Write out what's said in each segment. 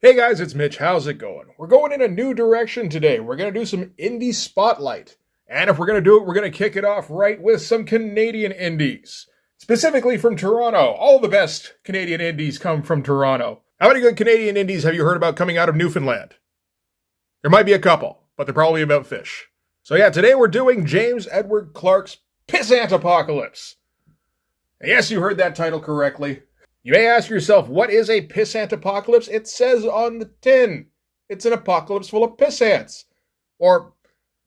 Hey guys, it's Mitch. How's it going? We're going in a new direction today. We're going to do some indie spotlight. And if we're going to do it, we're going to kick it off right with some Canadian indies. Specifically from Toronto. All the best Canadian indies come from Toronto. How many good Canadian indies have you heard about coming out of Newfoundland? There might be a couple, but they're probably about fish. So yeah, today we're doing James Edward Clarke's Pissant Apocalypse. And yes, you heard that title correctly. You may ask yourself, what is a Pissant Apocalypse? It says on the tin. It's an apocalypse full of pissants. Or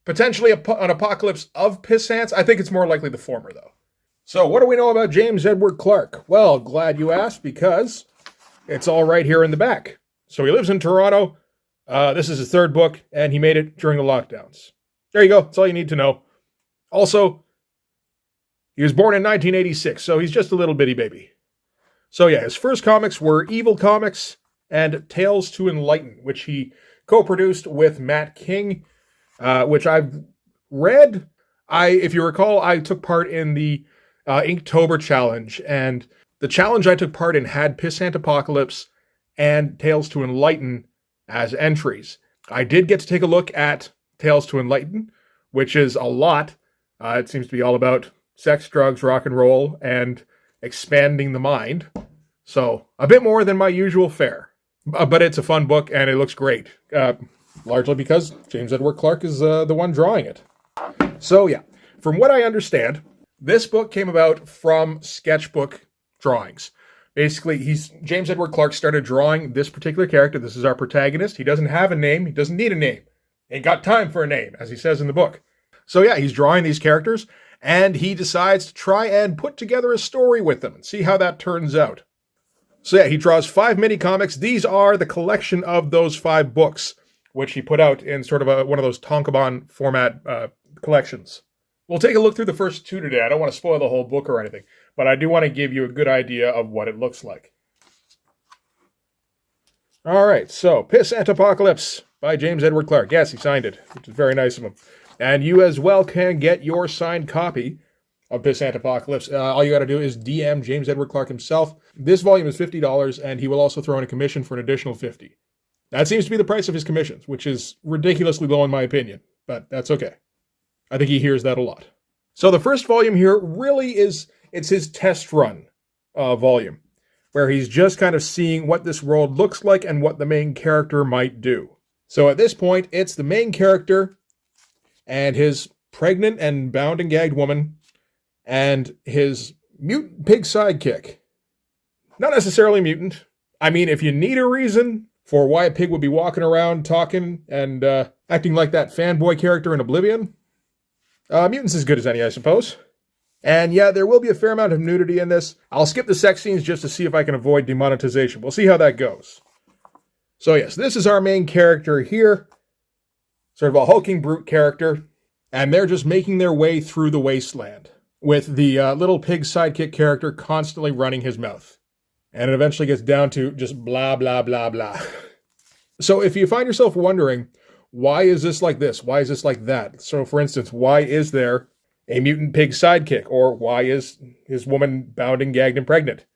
potentially an apocalypse of pissants. I think it's more likely the former, though. So what do we know about James Edward Clarke? Well, glad you asked, because it's all right here in the back. So he lives in Toronto. This is his third book, and he made it during the lockdowns. There you go. That's all you need to know. Also, he was born in 1986, so he's just a little bitty baby. So yeah, his first comics were Evil Comics and Tales to Enlighten, which he co-produced with Matt King, which I've read. If you recall, I took part in the Inktober challenge, and the challenge I took part in had Pissant Apocalypse and Tales to Enlighten as entries. I did get to take a look at Tales to Enlighten, which is a lot. It seems to be all about sex, drugs, rock and roll, and expanding the mind. So a bit more than my usual fare, but it's a fun book and it looks great, largely because James Edward Clarke is the one drawing it. So yeah, from what I understand, this book came about from sketchbook drawings. Basically, James Edward Clarke started drawing this particular character. This is our protagonist. He doesn't have a name. He doesn't need a name. Ain't got time for a name, as he says in the book. So yeah, he's drawing these characters, and he decides to try and put together a story with them and see how that turns out. So yeah, he draws 5 mini-comics. These are the collection of those 5 books, which he put out in sort of one of those tankobon format collections. We'll take a look through the first 2 today. I don't want to spoil the whole book or anything, but I do want to give you a good idea of what it looks like. All right, so Pissant Apocalypse by James Edward Clarke. Yes, he signed it, which is very nice of him. And you as well can get your signed copy of Pissant Apocalypse. All you got to do is DM James Edward Clarke himself. This volume is $50, and he will also throw in a commission for an additional $50. That seems to be the price of his commissions, which is ridiculously low in my opinion, but that's okay. I think he hears that a lot. So the first volume here really it's his test run volume, where he's just kind of seeing what this world looks like and what the main character might do. So at this point, it's the main character and his pregnant and bound and gagged woman, and his mutant pig sidekick. Not necessarily mutant. I mean, if you need a reason for why a pig would be walking around talking and acting like that fanboy character in Oblivion, mutant's as good as any, I suppose. And yeah, there will be a fair amount of nudity in this. I'll skip the sex scenes just to see if I can avoid demonetization. We'll see how that goes. So yes, this is our main character here. Sort of a hulking brute character, and they're just making their way through the wasteland with the little pig sidekick character constantly running his mouth. And it eventually gets down to just blah, blah, blah, blah. So if you find yourself wondering, why is this like this? Why is this like that? So for instance, why is there a mutant pig sidekick? Or why is his woman bound and gagged and pregnant?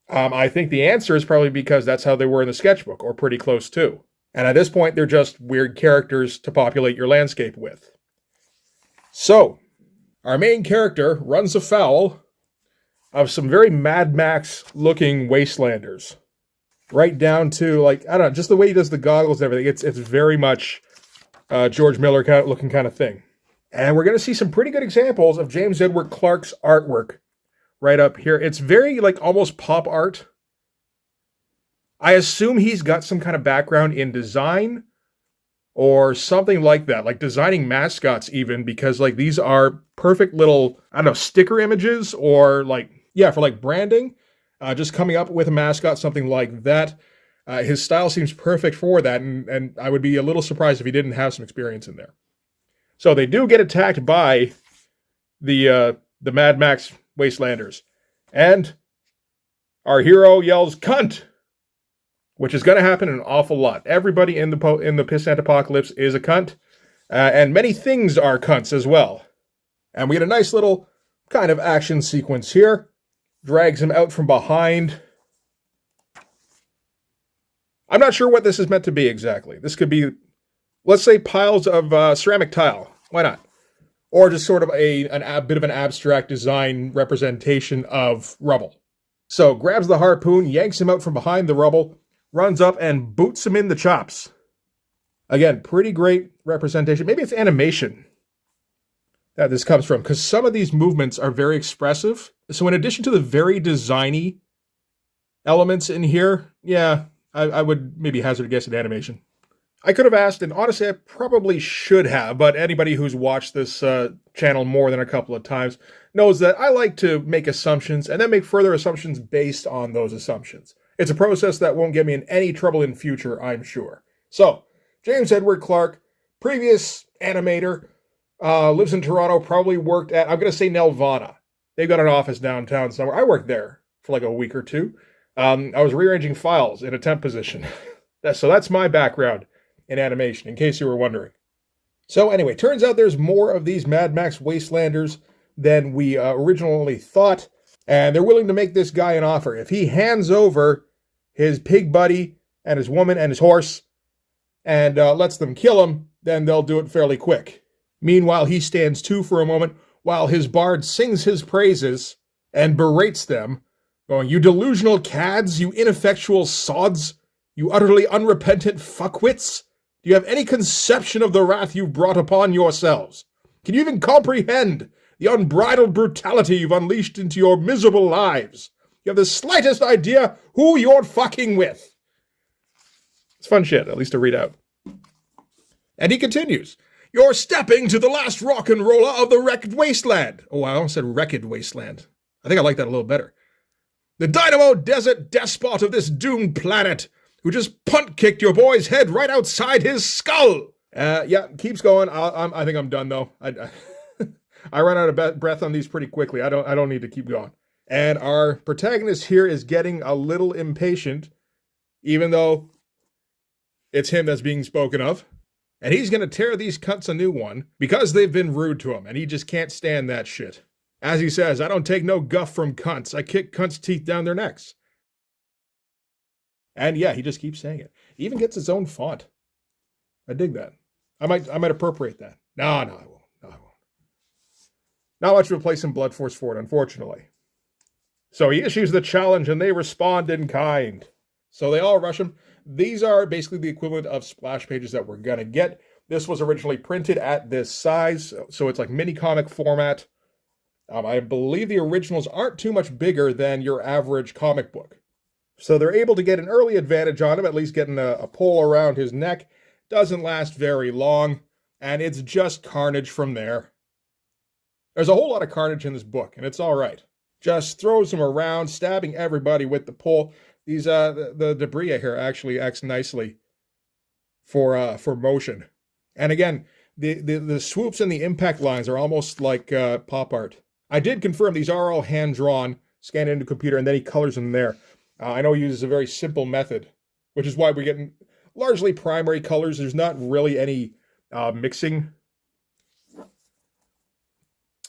I think the answer is probably because that's how they were in the sketchbook, or pretty close to. And at this point, they're just weird characters to populate your landscape with. So, our main character runs afoul of some very Mad Max-looking wastelanders. Right down to, like, I don't know, just the way he does the goggles and everything. It's very much George Miller kind of looking kind of thing. And we're going to see some pretty good examples of James Edward Clarke's artwork right up here. It's very, like, almost pop art. I assume he's got some kind of background in design or something like that, like designing mascots even, because like these are perfect little, I don't know, sticker images or like, yeah, for like branding, just coming up with a mascot, something like that. His style seems perfect for that, and I would be a little surprised if he didn't have some experience in there. So they do get attacked by the Mad Max Wastelanders, and our hero yells, "Cunt!" which is going to happen an awful lot. Everybody in the Pissant Apocalypse is a cunt, and many things are cunts as well. And we get a nice little kind of action sequence here. Drags him out from behind I'm not sure what this is meant to be exactly. This could be, let's say, piles of ceramic tile. Why not? Or just sort of a bit of an abstract design representation of rubble. So grabs the harpoon, yanks him out from behind the rubble, runs up and boots him in the chops. Again, pretty great representation. Maybe it's animation that this comes from, because some of these movements are very expressive. So in addition to the very designy elements in here, yeah, I would maybe hazard a guess at animation. I could have asked, and honestly I probably should have, but anybody who's watched this channel more than a couple of times knows that I like to make assumptions and then make further assumptions based on those assumptions. It's a process that won't get me in any trouble in future, I'm sure. So, James Edward Clark, previous animator, lives in Toronto, probably worked at, I'm going to say Nelvana. They've got an office downtown somewhere. I worked there for like a week or two. I was rearranging files in a temp position. So that's my background in animation, in case you were wondering. So anyway, turns out there's more of these Mad Max Wastelanders than we originally thought, and they're willing to make this guy an offer. If he hands over his pig buddy and his woman and his horse and lets them kill him, then they'll do it fairly quick. Meanwhile, he stands to for a moment while his bard sings his praises and berates them, going, "You delusional cads, you ineffectual sods, you utterly unrepentant fuckwits. Do you have any conception of the wrath you've brought upon yourselves? Can you even comprehend the unbridled brutality you've unleashed into your miserable lives? You have the slightest idea who you're fucking with?" It's fun shit, at least to read out. And he continues, "You're stepping to the last rock and roller of the wrecked wasteland." Oh, I almost said wrecked wasteland. I think I like that a little better. "The dynamo desert despot of this doomed planet, who just punt-kicked your boy's head right outside his skull." Yeah, keeps going. I think I'm done, though. I run out of breath on these pretty quickly. I don't need to keep going. And our protagonist here is getting a little impatient, even though it's him that's being spoken of. And he's going to tear these cunts a new one because they've been rude to him, and he just can't stand that shit. As he says, "I don't take no guff from cunts. I kick cunts' teeth down their necks." And yeah, he just keeps saying it. He even gets his own font. I dig that. I might appropriate that. No, I won't. Not much of a place in Blood Force for it, unfortunately. So he issues the challenge, and they respond in kind. So they all rush him. These are basically the equivalent of splash pages that we're going to get. This was originally printed at this size, so it's like mini comic format. I believe the originals aren't too much bigger than your average comic book. So they're able to get an early advantage on him, at least getting a pole around his neck. Doesn't last very long, and it's just carnage from there. There's a whole lot of carnage in this book, and it's all right. Just throws him around, stabbing everybody with the pole. These the debris here actually acts nicely for motion. And again, the swoops and the impact lines are almost like pop art. I did confirm these are all hand-drawn, scanned into a computer, and then he colors them there. I know he uses a very simple method, which is why we're getting largely primary colors. There's not really any mixing.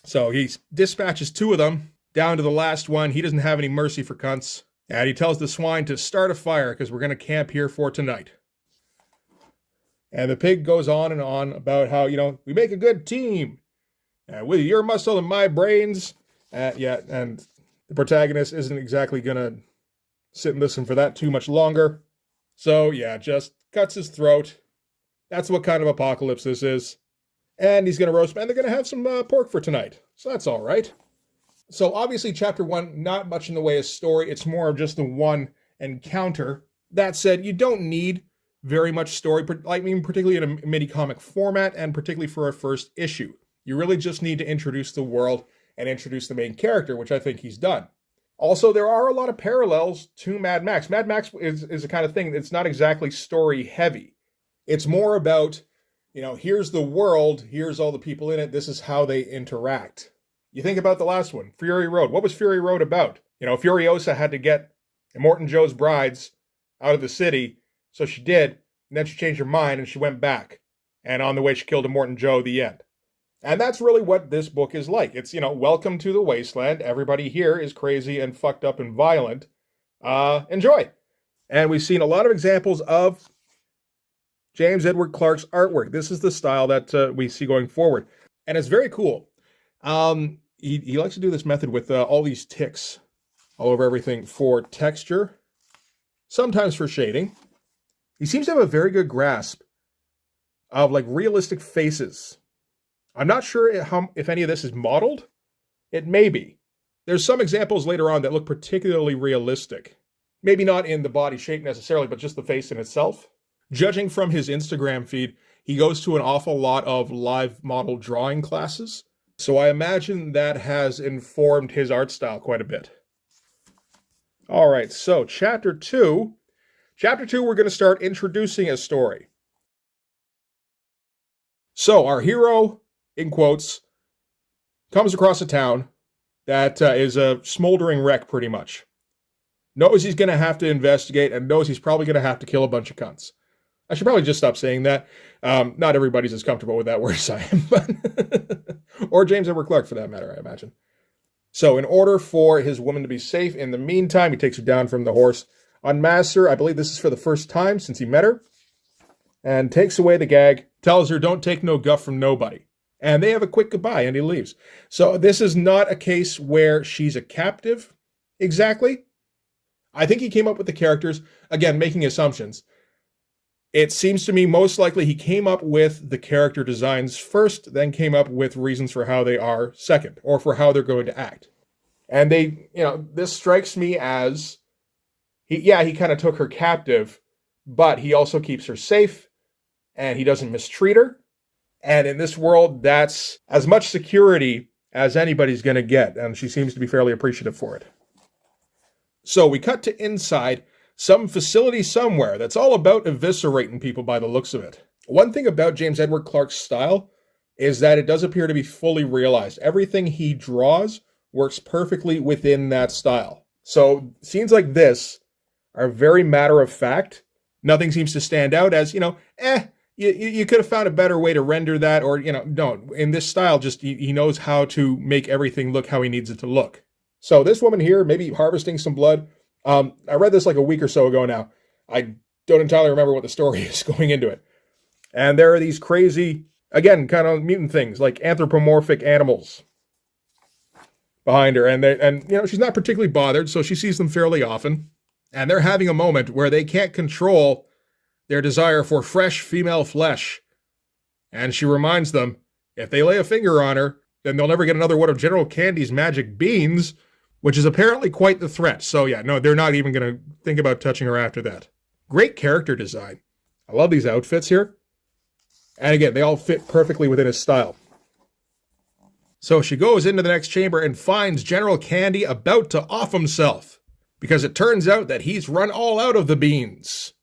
So he dispatches 2 of them down to the last one. He doesn't have any mercy for cunts. And he tells the swine to start a fire because we're going to camp here for tonight. And the pig goes on and on about how, we make a good team. With your muscle and my brains. And the protagonist isn't exactly going to sit and listen for that too much longer. So, yeah, just cuts his throat. That's what kind of apocalypse this is. And he's going to roast him, and they're going to have some pork for tonight. So that's all right. So obviously, Chapter 1, not much in the way of story. It's more of just the one encounter. That said, you don't need very much story, particularly in a mini-comic format, and particularly for a first issue. You really just need to introduce the world and introduce the main character, which I think he's done. Also, there are a lot of parallels to Mad Max. Mad Max is the kind of thing that's not exactly story-heavy. It's more about, here's the world, here's all the people in it, this is how they interact. You think about the last one, Fury Road. What was Fury Road about? Furiosa had to get Immortan Joe's brides out of the city, so she did, and then she changed her mind and she went back. And on the way, she killed Immortan Joe, the end. And that's really what this book is like. It's, welcome to the wasteland. Everybody here is crazy and fucked up and violent. Enjoy. And we've seen a lot of examples of James Edward Clark's artwork. This is the style that we see going forward. And it's very cool. He likes to do this method with all these ticks all over everything for texture, sometimes for shading. He seems to have a very good grasp of like realistic faces. I'm not sure if any of this is modeled. It may be. There's some examples later on that look particularly realistic. Maybe not in the body shape necessarily, but just the face in itself. Judging from his Instagram feed, he goes to an awful lot of live model drawing classes. So I imagine that has informed his art style quite a bit. All right, so Chapter 2. Chapter 2, we're going to start introducing a story. So our hero, in quotes, comes across a town that is a smoldering wreck pretty much. Knows he's going to have to investigate and knows he's probably going to have to kill a bunch of cunts. I should probably just stop saying that. Not everybody's as comfortable with that word as I am, but or James Edward Clark for that matter, I imagine. So in order for his woman to be safe, in the meantime, he takes her down from the horse, unmasks her. I believe this is for the first time since he met her, and takes away the gag, tells her don't take no guff from nobody. And they have a quick goodbye and he leaves. So this is not a case where she's a captive exactly. I think he came up with the characters, again, making assumptions. It seems to me most likely he came up with the character designs first, then came up with reasons for how they are second, or for how they're going to act. And this strikes me as, he kind of took her captive, but he also keeps her safe, and he doesn't mistreat her. And in this world, that's as much security as anybody's going to get, and she seems to be fairly appreciative for it. So we cut to inside some facility somewhere that's all about eviscerating people by the looks of it. One thing about James Edward Clark's style is that it does appear to be fully realized. Everything he draws works perfectly within that style. So scenes like this are very matter of fact. Nothing seems to stand out as, you could have found a better way to render that, or, no, in this style, just he knows how to make everything look how he needs it to look. So this woman here, maybe harvesting some blood. I read this like a week or so ago now. I don't entirely remember what the story is going into it. And there are these crazy, again, kind of mutant things, like anthropomorphic animals behind her. And she's not particularly bothered, so she sees them fairly often. And they're having a moment where they can't control their desire for fresh female flesh. And she reminds them, if they lay a finger on her, then they'll never get another one of General Candy's magic beans, which is apparently quite the threat. So yeah, no, they're not even going to think about touching her after that. Great character design. I love these outfits here. And again, they all fit perfectly within his style. So she goes into the next chamber and finds General Candy about to off himself, because it turns out that he's run all out of the beans.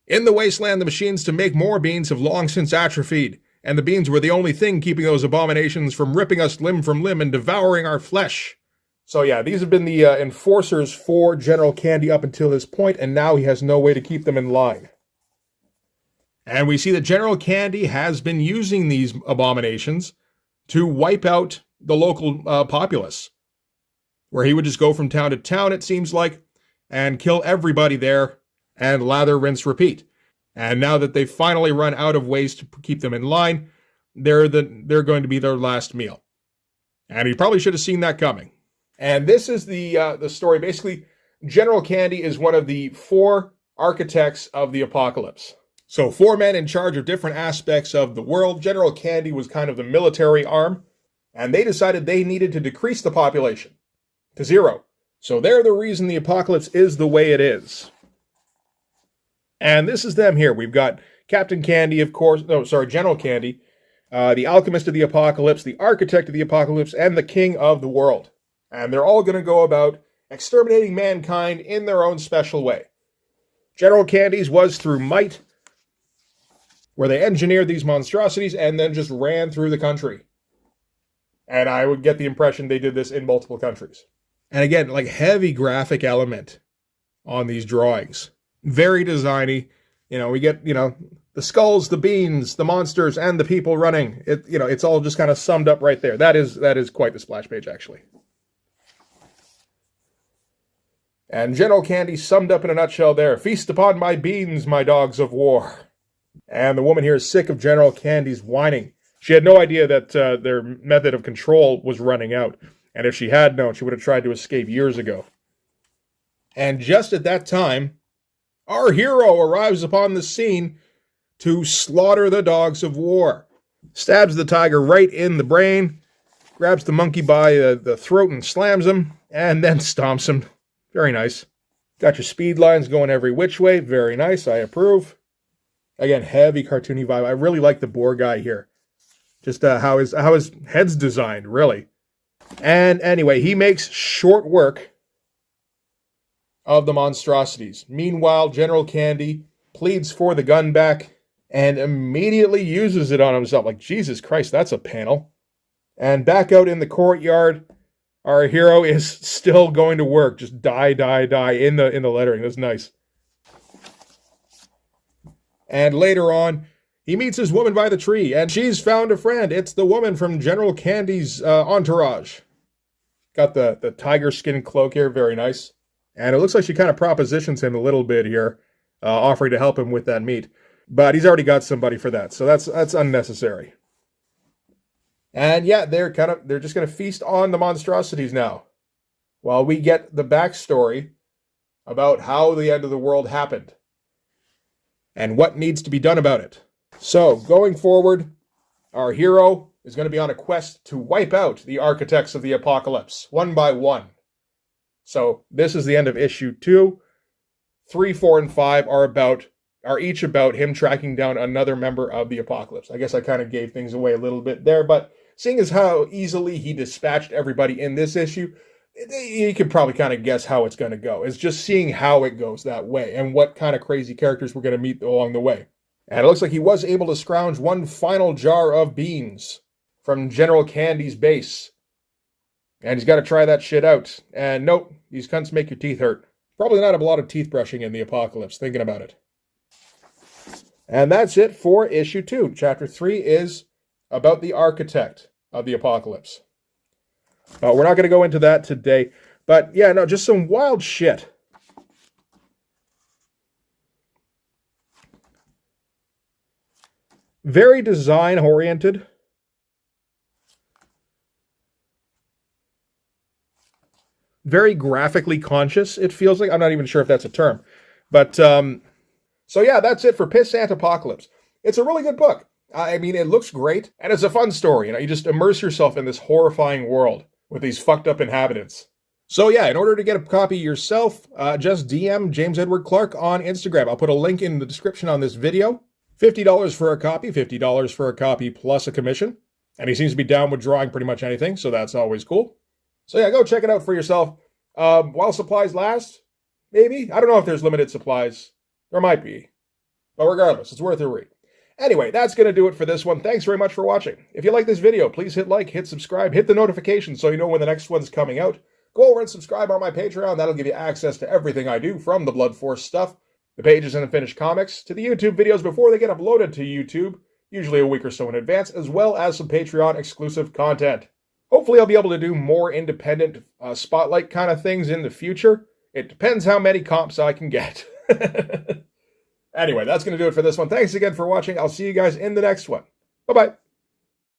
In the wasteland, the machines to make more beans have long since atrophied, and the beans were the only thing keeping those abominations from ripping us limb from limb and devouring our flesh. So yeah, these have been the enforcers for General Candy up until this point, and now he has no way to keep them in line. And we see that General Candy has been using these abominations to wipe out the local populace, where he would just go from town to town, it seems like, and kill everybody there, and lather, rinse, repeat. And now that they've finally run out of ways to keep them in line, they're going to be their last meal. And he probably should have seen that coming. And this is the story. Basically, General Candy is one of the 4 architects of the apocalypse. So 4 men in charge of different aspects of the world. General Candy was kind of the military arm, and they decided they needed to decrease the population to 0. So they're the reason the apocalypse is the way it is. And this is them here. We've got Captain Candy, of course. No, sorry, General Candy, the alchemist of the apocalypse, the architect of the apocalypse, and the king of the world. And they're all going to go about exterminating mankind in their own special way. General Candy's was through might, where they engineered these monstrosities and then just ran through the country. And I would get the impression they did this in multiple countries. And again, like heavy graphic element on these drawings. Very designy. We get, the skulls, the beans, the monsters, and the people running. It's all just kind of summed up right there. That is quite the splash page, actually. And General Candy summed up in a nutshell there: feast upon my beans, my dogs of war. And the woman here is sick of General Candy's whining. She had no idea that their method of control was running out. And if she had known, she would have tried to escape years ago. And just at that time, our hero arrives upon the scene to slaughter the dogs of war. Stabs the tiger right in the brain, grabs the monkey by the throat and slams him, and then stomps him. Very nice. Got your speed lines going every which way. Very nice. I approve. Again, heavy cartoony vibe. I really like the boar guy here. Just how his head's designed, really. And anyway, he makes short work of the monstrosities. Meanwhile, General Candy pleads for the gun back and immediately uses it on himself. Like, Jesus Christ, that's a panel. And back out in the courtyard, our hero is still going to work. Just die, die, die in the lettering. That's nice. And later on, he meets his woman by the tree, and she's found a friend. It's the woman from General Candy's entourage. Got the tiger skin cloak here, very nice. And it looks like she kind of propositions him a little bit here, offering to help him with that meat. But he's already got somebody for that, so that's unnecessary. And yeah, they're just going to feast on the monstrosities now, while we get the backstory about how the end of the world happened and what needs to be done about it. So, going forward, our hero is going to be on a quest to wipe out the architects of the apocalypse, one by one. So, this is the end of issue 2. 3, 4, and 5 are each about him tracking down another member of the apocalypse. I guess I kind of gave things away a little bit there, but seeing as how easily he dispatched everybody in this issue, you can probably kind of guess how it's going to go. It's just seeing how it goes that way and what kind of crazy characters we're going to meet along the way. And it looks like he was able to scrounge one final jar of beans from General Candy's base. And he's got to try that shit out. And nope, these cunts make your teeth hurt. Probably not a lot of teeth brushing in the apocalypse, thinking about it. And that's it for issue 2. Chapter 3 is about the architect of the apocalypse. We're not going to go into that today. But yeah, no, just some wild shit. Very design-oriented. Very graphically conscious, it feels like. I'm not even sure if that's a term. But, so yeah, that's it for Pissant Apocalypse. It's a really good book. I mean, it looks great, and it's a fun story. You know, you just immerse yourself in this horrifying world with these fucked up inhabitants. So yeah, in order to get a copy yourself, just DM James Edward Clark on Instagram. I'll put a link in the description on this video. $50 for a copy, $50 for a copy plus a commission. And he seems to be down with drawing pretty much anything, so that's always cool. So yeah, go check it out for yourself. While supplies last, maybe? I don't know if there's limited supplies. There might be. But regardless, it's worth a read. Anyway, that's going to do it for this one. Thanks very much for watching. If you like this video, please hit like, hit subscribe, hit the notification so you know when the next one's coming out. Go over and subscribe on my Patreon. That'll give you access to everything I do, from the Blood Force stuff, the pages and the finished comics, to the YouTube videos before they get uploaded to YouTube, usually a week or so in advance, as well as some Patreon exclusive content. Hopefully I'll be able to do more independent spotlight kind of things in the future. It depends how many comps I can get. Anyway, that's going to do it for this one. Thanks again for watching. I'll see you guys in the next one. Bye-bye.